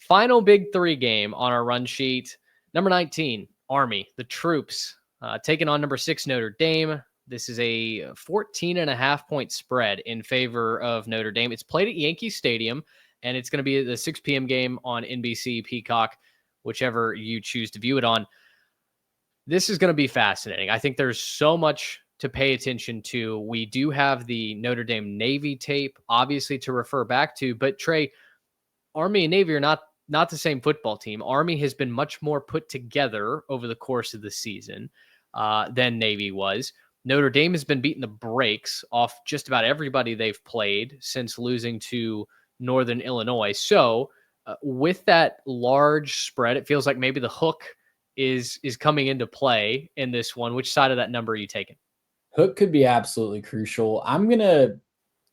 Final Big Three game on our run sheet. Number 19, Army, the troops, taking on number 6, Notre Dame. This is a 14.5-point spread in favor of Notre Dame. It's played at Yankee Stadium, and it's going to be the 6 p.m. game on NBC, Peacock, whichever you choose to view it on. This is going to be fascinating. I think there's so much to pay attention to. We do have the Notre Dame Navy tape, obviously, to refer back to. But, Trey, Army and Navy are not the same football team. Army has been much more put together over the course of the season than Navy was. Notre Dame has been beating the brakes off just about everybody they've played since losing to Northern Illinois. So with that large spread, it feels like maybe the hook is coming into play in this one. Which side of that number are you taking? Hook could be absolutely crucial. I'm going to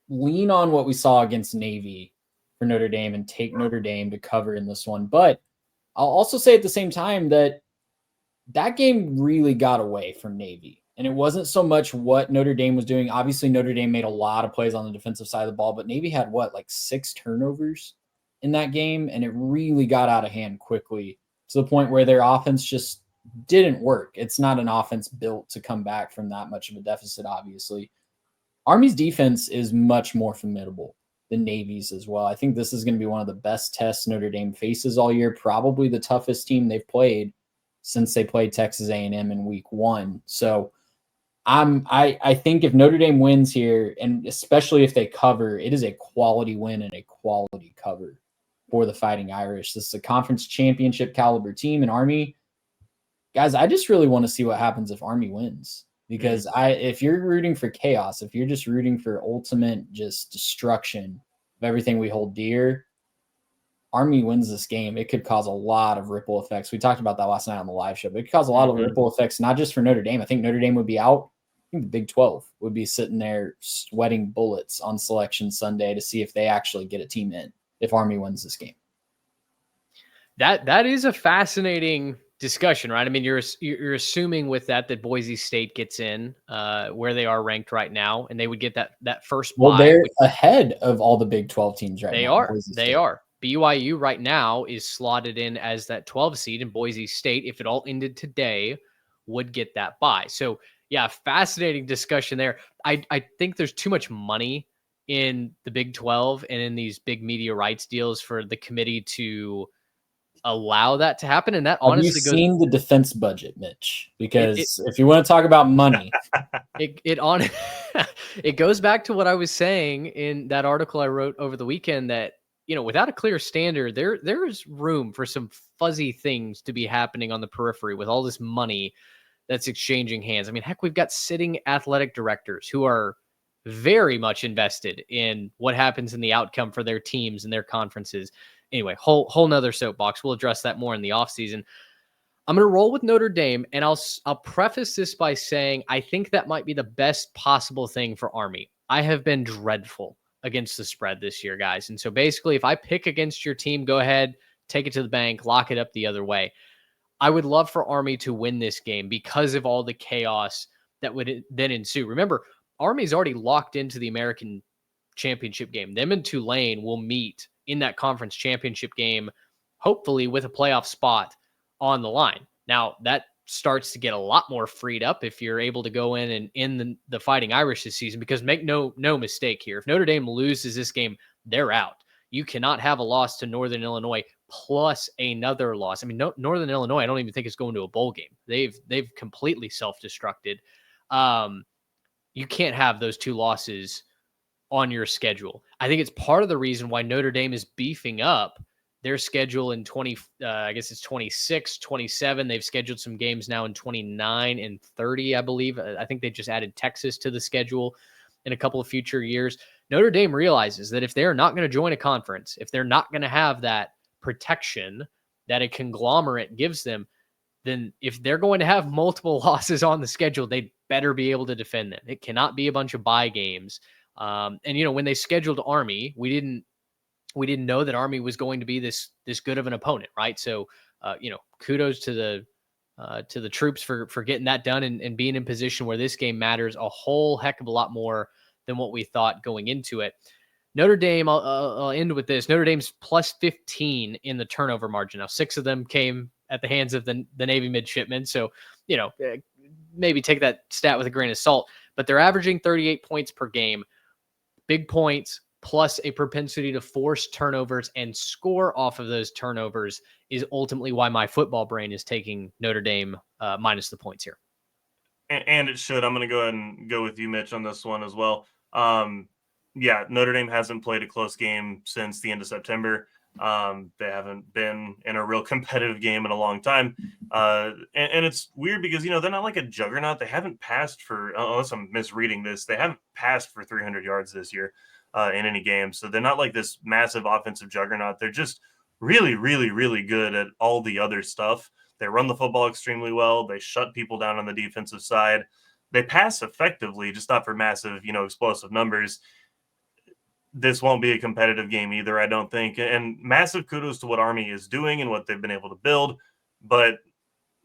lean on what we saw against Navy for Notre Dame and take Notre Dame to cover in this one. But I'll also say at the same time that game really got away from Navy. And it wasn't so much what Notre Dame was doing. Obviously, Notre Dame made a lot of plays on the defensive side of the ball, but Navy had 6 turnovers in that game, and it really got out of hand quickly to the point where their offense just didn't work. It's not an offense built to come back from that much of a deficit, obviously. Army's defense is much more formidable than Navy's as well. I think this is going to be one of the best tests Notre Dame faces all year, probably the toughest team they've played since they played Texas A&M in week 1. So I think if Notre Dame wins here, and especially if they cover, it is a quality win and a quality cover for the Fighting Irish. This is a conference championship caliber team, and Army, guys, I just really want to see what happens if Army wins. Because if you're rooting for chaos, if you're just rooting for ultimate just destruction of everything we hold dear, Army wins this game. It could cause a lot of ripple effects. We talked about that last night on the live show, but it could cause a lot of ripple effects, not just for Notre Dame. I think Notre Dame would be out. I think the Big 12 would be sitting there sweating bullets on Selection Sunday to see if they actually get a team in if Army wins this game. That is a fascinating discussion, right? I mean, you're assuming with that Boise State gets in where they are ranked right now, and they would get that first bye. Well, they're ahead of all the Big 12 teams right now. They are. BYU right now is slotted in as that 12 seed, and Boise State, if it all ended today, would get that bye. So, yeah, fascinating discussion there. I think there's too much money in the Big 12 and in these big media rights deals for the committee to allow that to happen. And that honestly goes... Have you seen the defense budget, Mitch? Because if you want to talk about money... it goes back to what I was saying in that article I wrote over the weekend that, without a clear standard, there is room for some fuzzy things to be happening on the periphery with all this money that's exchanging hands. I mean, heck, we've got sitting athletic directors who are very much invested in what happens in the outcome for their teams and their conferences. Anyway, whole nother soapbox. We'll address that more in the offseason. I'm going to roll with Notre Dame, and I'll preface this by saying I think that might be the best possible thing for Army. I have been dreadful against the spread this year, guys. And so basically, if I pick against your team, go ahead, take it to the bank, lock it up the other way. I would love for Army to win this game because of all the chaos that would then ensue. Remember, Army's already locked into the American Championship game. Them and Tulane will meet in that conference championship game, hopefully with a playoff spot on the line. Now, that starts to get a lot more freed up if you're able to go in and in the Fighting Irish this season, because make no mistake here, if Notre Dame loses this game, they're out. You cannot have a loss to Northern Illinois plus another loss. I mean, Northern Illinois, I don't even think it's going to a bowl game. They've completely self-destructed. You can't have those two losses on your schedule. I think it's part of the reason why Notre Dame is beefing up their schedule in 26, 27. They've scheduled some games now in 29 and 30, I believe. I think they just added Texas to the schedule in a couple of future years. Notre Dame realizes that if they're not going to join a conference, if they're not going to have that protection that a conglomerate gives them, then if they're going to have multiple losses on the schedule, they better be able to defend them. It cannot be a bunch of bye games. And when they scheduled Army, we didn't know that Army was going to be this good of an opponent, right? So, kudos to the troops for getting that done and being in position where this game matters a whole heck of a lot more than what we thought going into it. Notre Dame, I'll end with this. Notre Dame's plus 15 in the turnover margin. Now, 6 of them came at the hands of the Navy midshipmen. So, maybe take that stat with a grain of salt. But they're averaging 38 points per game. Big points plus a propensity to force turnovers and score off of those turnovers is ultimately why my football brain is taking Notre Dame minus the points here. And it should. I'm going to go ahead and go with you, Mitch, on this one as well. Yeah, Notre Dame hasn't played a close game since the end of September. They haven't been in a real competitive game in a long time. And it's weird because, they're not like a juggernaut. They haven't passed for, unless I'm misreading this, they haven't passed for 300 yards this year in any game. So they're not like this massive offensive juggernaut. They're just really, really, really good at all the other stuff. They run the football extremely well. They shut people down on the defensive side. They pass effectively, just not for massive, explosive numbers. This won't be a competitive game either, I don't think. And massive kudos to what Army is doing and what they've been able to build. But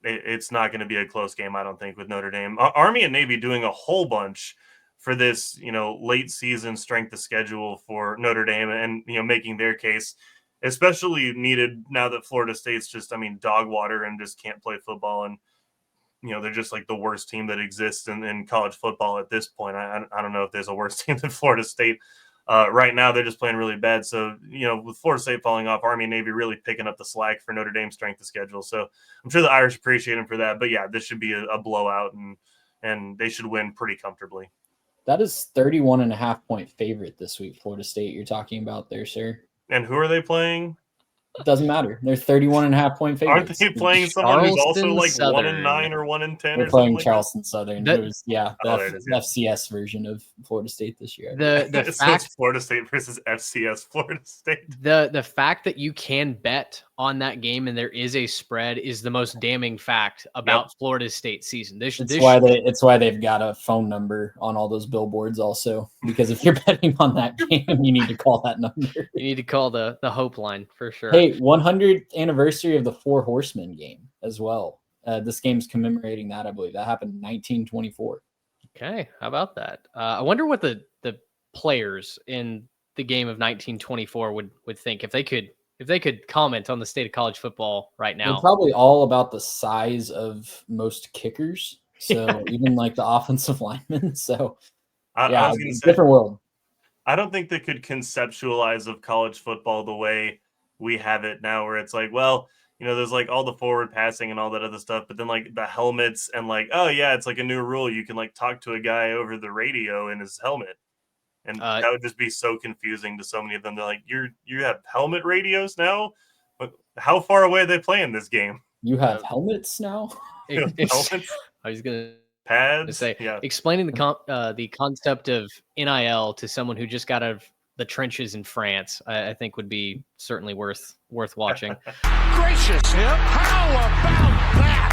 it's not going to be a close game, I don't think, with Notre Dame. Army and Navy doing a whole bunch for this, late season strength of schedule for Notre Dame and, making their case. Especially needed now that Florida State's just, dog water and just can't play football. And, they're just like the worst team that exists in college football at this point. I don't know if there's a worse team than Florida State. Right now, they're just playing really bad. So, with Florida State falling off, Army and Navy really picking up the slack for Notre Dame's strength of schedule. So I'm sure the Irish appreciate them for that. But, yeah, this should be a blowout, and they should win pretty comfortably. That is 31.5-point favorite this week, Florida State you're talking about there, sir. And who are they playing? It doesn't matter. They're 31.5-point favorites. Aren't they playing someone who's also like Southern. 1-9 or 1-10? They're or playing something Charleston Southern. That- It was, the FCS version of Florida State this year. The So fact it's Florida State versus FCS Florida State. the fact that you can bet on that game and there is a spread is the most damning fact about Florida State season. It's why they've got a phone number on all those billboards also, because if you're betting on that game, you need to call that number. You need to call the hope line for sure. Hey, 100th anniversary of the Four Horsemen game as well. This game's commemorating that, I believe. That happened in 1924. Okay, how about that? I wonder what the players in the game of 1924 would think if they could comment on the state of college football right now. They're probably all about the size of most kickers. So even like the offensive linemen. So I was going to say, different world. I don't think they could conceptualize of college football the way we have it now, where it's like, well, there's like all the forward passing and all that other stuff, but then like the helmets and like, oh yeah, it's like a new rule. You can like talk to a guy over the radio in his helmet. And that would just be so confusing to so many of them. They're like, you have helmet radios now? But how far away are they playing this game? You have helmets now? Helmets? I was going to Pads? say, explaining the concept of NIL to someone who just got out of the trenches in France, I think would be certainly worth watching. Gracious him! How about that?